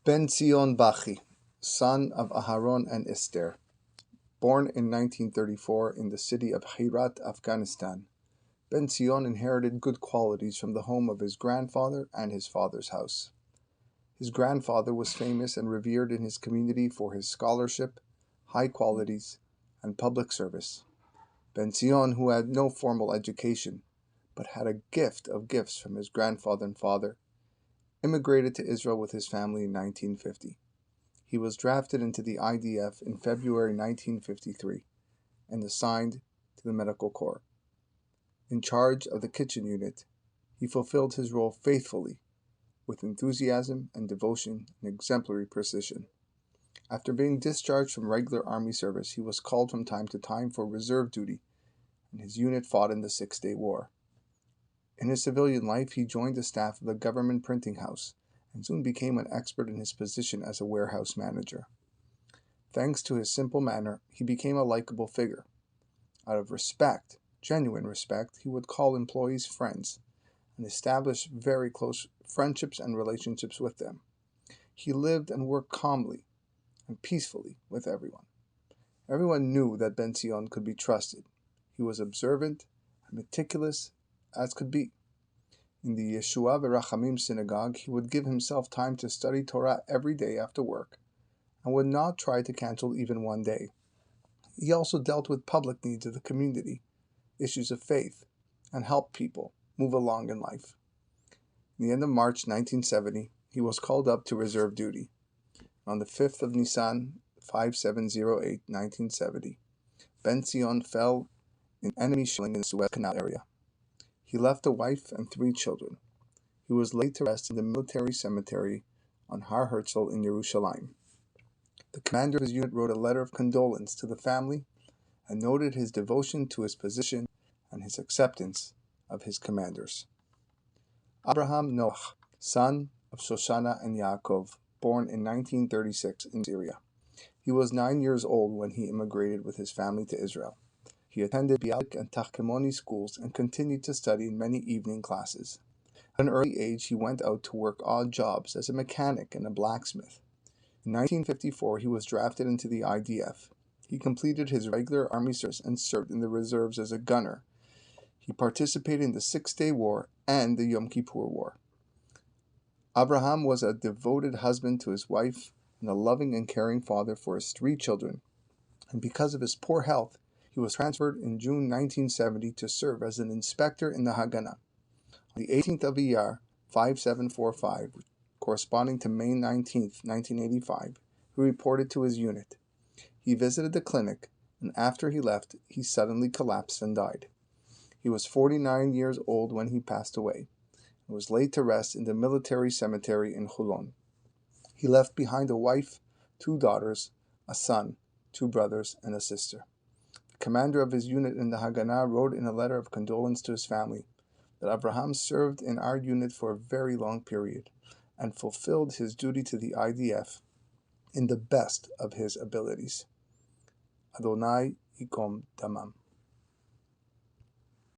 Ben-Zion Bachi, son of Aharon and Esther, born in 1934 in the city of Herat, Afghanistan. Ben-Zion inherited good qualities from the home of his grandfather and his father's house. His grandfather was famous and revered in his community for his scholarship, high qualities, and public service. Ben-Zion, who had no formal education, but had a gift of gifts from his grandfather and father, immigrated to Israel with his family in 1950. He was drafted into the IDF in February 1953 and assigned to the Medical Corps. In charge of the kitchen unit, he fulfilled his role faithfully, with enthusiasm and devotion and exemplary precision. After being discharged from regular army service, he was called from time to time for reserve duty, and his unit fought in the Six-Day War. In his civilian life, he joined the staff of the government printing house and soon became an expert in his position as a warehouse manager. Thanks to his simple manner, he became a likable figure. Out of respect, genuine respect, he would call employees friends and establish very close friendships and relationships with them. He lived and worked calmly and peacefully with everyone. Everyone knew that Ben-Zion could be trusted. He was observant and meticulous as could be. In the Yeshua V'Rachamim synagogue, he would give himself time to study Torah every day after work and would not try to cancel even one day. He also dealt with public needs of the community, issues of faith, and helped people move along in life. In the end of March 1970, he was called up to reserve duty. On the 5th of Nisan, 5708, 1970, Ben-Zion fell in enemy shelling in the Suez Canal area. He left a wife and 3 children. He was laid to rest in the military cemetery on Har Herzl in Yerushalayim. The commander of his unit wrote a letter of condolence to the family and noted his devotion to his position and his acceptance of his commanders. Abraham Noach, son of Shoshana and Yaakov, born in 1936 in Syria. He was 9 years old when he immigrated with his family to Israel. He attended Bialik and Tachkemoni schools and continued to study in many evening classes. At an early age, he went out to work odd jobs as a mechanic and a blacksmith. In 1954, he was drafted into the IDF. He completed his regular army service and served in the reserves as a gunner. He participated in the Six-Day War and the Yom Kippur War. Abraham was a devoted husband to his wife and a loving and caring father for his 3 children, and because of his poor health, he was transferred in June 1970 to serve as an inspector in the Haganah. On the 18th of Iyar, 5745, corresponding to May 19, 1985, he reported to his unit. He visited the clinic, and after he left, he suddenly collapsed and died. He was 49 years old when he passed away, and was laid to rest in the military cemetery in Holon. He left behind a wife, 2 daughters, a son, 2 brothers, and a sister. The commander of his unit in the Haganah wrote in a letter of condolence to his family that Abraham served in our unit for a very long period and fulfilled his duty to the IDF in the best of his abilities. Adonai Yikom Damam.